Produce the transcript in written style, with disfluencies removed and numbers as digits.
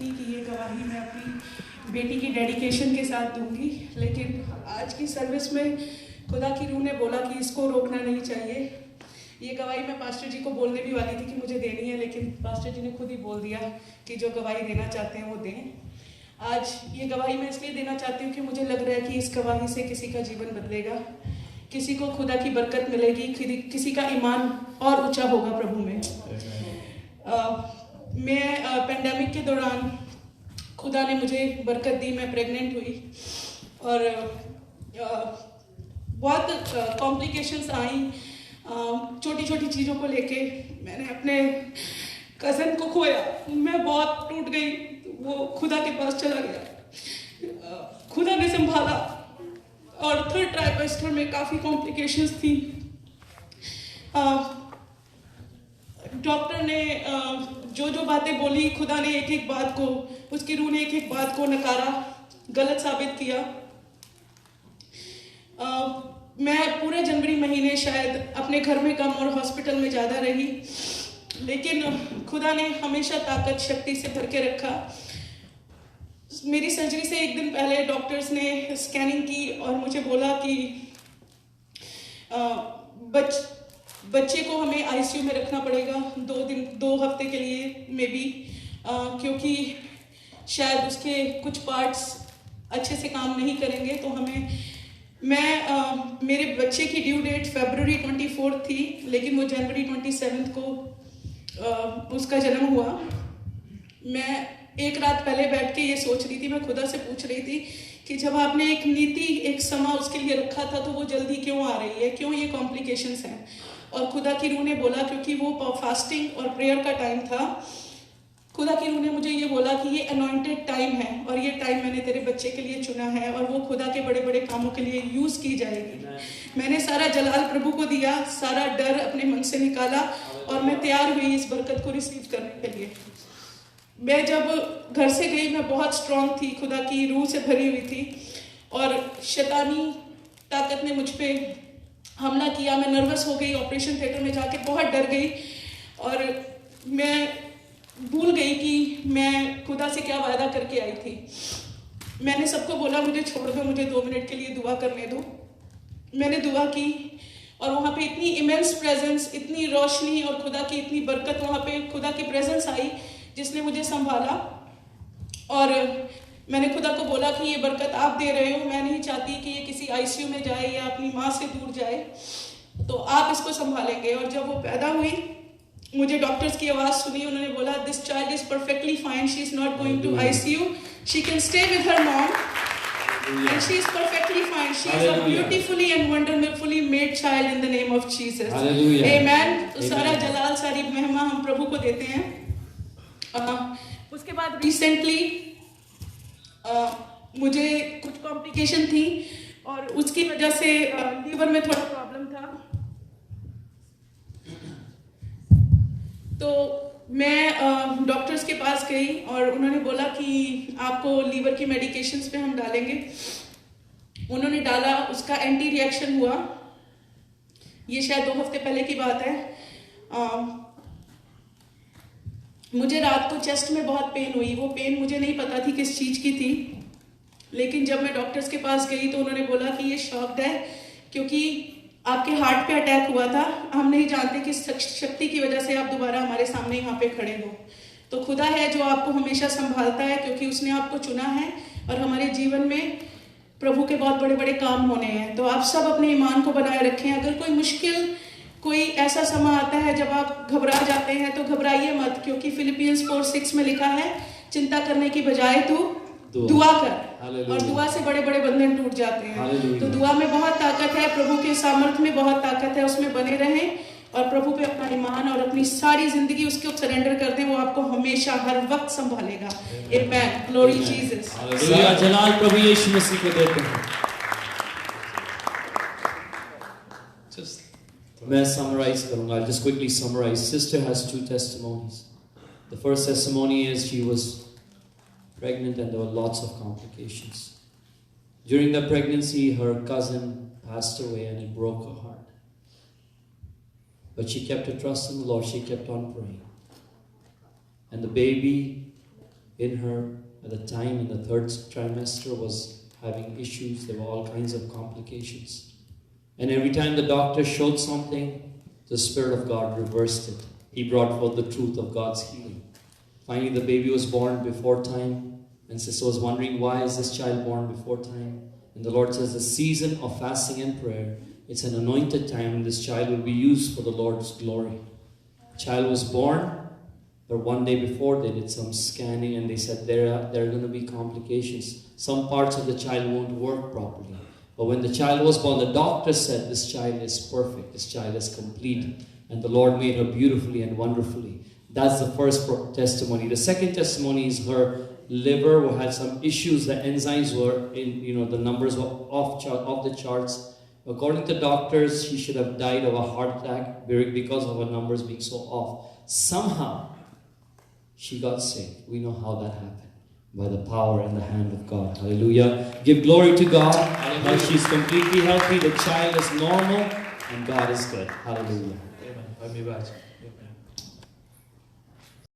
थी कि ये गवाही मैं अपनी बेटी की डेडिकेशन के साथ दूंगी, लेकिन आज की सर्विस में खुदा की रूह ने बोला कि इसको रोकना नहीं चाहिए। ये गवाही मैं पास्टर जी को बोलने भी वाली थी कि मुझे देनी है, लेकिन पास्टर जी ने खुद ही बोल दिया कि जो गवाही देना चाहते हैं वो दें। आज ये गवाही मैं इसलिए देना चाहती हूँ कि मुझे लग रहा है कि इस गवाही से किसी का जीवन बदलेगा, किसी को खुदा की बरकत मिलेगी, किसी का ईमान और ऊंचा होगा प्रभु में। मैं पेंडेमिक के दौरान खुदा ने मुझे बरकत दी, मैं प्रेग्नेंट हुई और बहुत कॉम्प्लिकेशंस आई। छोटी छोटी चीज़ों को लेके मैंने अपने कज़न को खोया, मैं बहुत टूट गई। वो खुदा के पास चला गया, खुदा ने संभाला और थर्ड ट्राइमेस्टर में काफ़ी कॉम्प्लिकेशंस थी। डॉक्टर ने जो जो बातें बोली, खुदा ने एक एक बात को, उसकी रूह ने एक एक बात को नकारा, गलत साबित किया। मैं पूरे जनवरी महीने शायद अपने घर में कम और हॉस्पिटल में ज़्यादा रही, लेकिन खुदा ने हमेशा ताकत शक्ति से भर के रखा। मेरी सर्जरी से एक दिन पहले डॉक्टर्स ने स्कैनिंग की और मुझे बोला कि बच्चे को हमें आईसीयू में रखना पड़ेगा 2 हफ्ते के लिए मे बी, क्योंकि शायद उसके कुछ पार्ट्स अच्छे से काम नहीं करेंगे। तो मेरे बच्चे की ड्यू डेट फरवरी 24 थी, लेकिन वो जनवरी 27 को उसका जन्म हुआ। मैं एक रात पहले बैठ के ये सोच रही थी, मैं खुदा से पूछ रही थी कि जब आपने एक नीति, एक समा उसके लिए रखा था, तो वो जल्दी क्यों आ रही है, क्यों ये कॉम्प्लिकेशंस हैं। और खुदा की रूह ने बोला क्योंकि वो फास्टिंग और प्रेयर का टाइम था। खुदा की रूह ने मुझे ये बोला कि ये अनॉइंटेड टाइम है और ये टाइम मैंने तेरे बच्चे के लिए चुना है और वो खुदा के बड़े बड़े कामों के लिए यूज़ की जाएगी। मैंने सारा जलाल प्रभु को दिया, सारा डर अपने मन से निकाला और मैं तैयार हुई इस बरकत को रिसीव करने के लिए। मैं जब घर से गई, मैं बहुत स्ट्रांग थी, खुदा की रूह से भरी हुई थी और शैतानी ताकत ने मुझ पर हमला किया। मैं नर्वस हो गई, ऑपरेशन थिएटर में जाके बहुत डर गई और मैं भूल गई कि मैं खुदा से क्या वादा करके आई थी। मैंने सबको बोला मुझे छोड़ दो, मुझे 2 मिनट के लिए दुआ करने दो। मैंने दुआ की और वहाँ पे इतनी इमेंस प्रेजेंस, इतनी रोशनी और खुदा की इतनी बरकत, वहाँ पे खुदा की प्रेजेंस आई जिसने मुझे संभाला। और मैंने खुदा को बोला कि ये बरकत आप दे रहे हो, मैं नहीं चाहती कि ये किसी आईसीयू में जाए या अपनी माँ से दूर जाए, तो आप इसको संभालेंगे। और जब वो पैदा हुई, मुझे डॉक्टर्स की आवाज़ सुनी, उन्होंने बोला this child is perfectly fine, she is not going to ICU, she can stay with her mom and she is perfectly fine. She is a beautifully and wonderfully made child in the name of Jesus. Amen. तो सारा जलाल, सारी महिमा हम प्रभु को देते हैं। उसके बाद रिसेंटली मुझे कुछ कॉम्प्लिकेशन थी और उसकी वजह से लीवर में थोड़ा प्रॉब्लम था। तो मैं डॉक्टर्स के पास गई और उन्होंने बोला कि आपको लीवर की मेडिकेशंस पे हम डालेंगे। उन्होंने डाला, उसका एंटी रिएक्शन हुआ। ये शायद 2 हफ्ते पहले की बात है। मुझे रात को चेस्ट में बहुत पेन हुई। वो पेन मुझे नहीं पता थी किस चीज़ की थी, लेकिन जब मैं डॉक्टर्स के पास गई तो उन्होंने बोला कि ये शॉक्ड है क्योंकि आपके हार्ट पे अटैक हुआ था, हम नहीं जानते किस शक्ति की वजह से आप दोबारा हमारे सामने यहाँ पे खड़े हो। तो खुदा है जो आपको हमेशा संभालता है, क्योंकि उसने आपको चुना है और हमारे जीवन में प्रभु के बहुत बड़े बड़े काम होने हैं। तो आप सब अपने ईमान को बनाए रखें। अगर कोई मुश्किल, कोई ऐसा समय आता है जब आप घबरा जाते हैं, तो घबराइए मत, क्योंकि फिलिपियंस 4:6 में लिखा है चिंता करने की बजाय तू दुआ कर, और दुआ से बड़े बड़े बंधन टूट जाते हैं। तो दुआ में बहुत ताकत है, प्रभु के सामर्थ्य में बहुत ताकत है, उसमें बने रहें और प्रभु पे अपना ईमान और अपनी सारी जिंदगी उसको सरेंडर कर दें। वो आपको हमेशा हर वक्त संभालेगा। आमेन, ग्लोरी जीसस। हालेलुया, जलाल प्रभु यीशु मसीह को देते हैं। मैं summarize करूंगा। I'll just quickly summarize. Sister has 2 testimonies. The first testimony is she was pregnant and there were lots of complications. During the pregnancy, her cousin passed away and it broke her heart. But she kept her trust in the Lord. She kept on praying. And the baby in her at the time in the 3rd trimester was having issues. There were all kinds of complications. And every time the doctor showed something, the Spirit of God reversed it. He brought forth the truth of God's healing. Finally, the baby was born before time. And sister was wondering, why is this child born before time? And the Lord says, the season of fasting and prayer, it's an anointed time, and this child will be used for the Lord's glory. The child was born, but one day before they did some scanning, and they said there are going to be complications. Some parts of the child won't work properly. But when the child was born, the doctor said, this child is perfect, this child is complete. And the Lord made her beautifully and wonderfully. That's the first testimony. The second testimony is her liver had some issues. The enzymes were in, the numbers were off the charts. According to doctors, she should have died of a heart attack because of her numbers being so off. Somehow, she got saved. We know how that happened. By the power and the hand of God. Hallelujah. Give glory to God. Now she's completely healthy. The child is normal. And God is good. Hallelujah. Amen.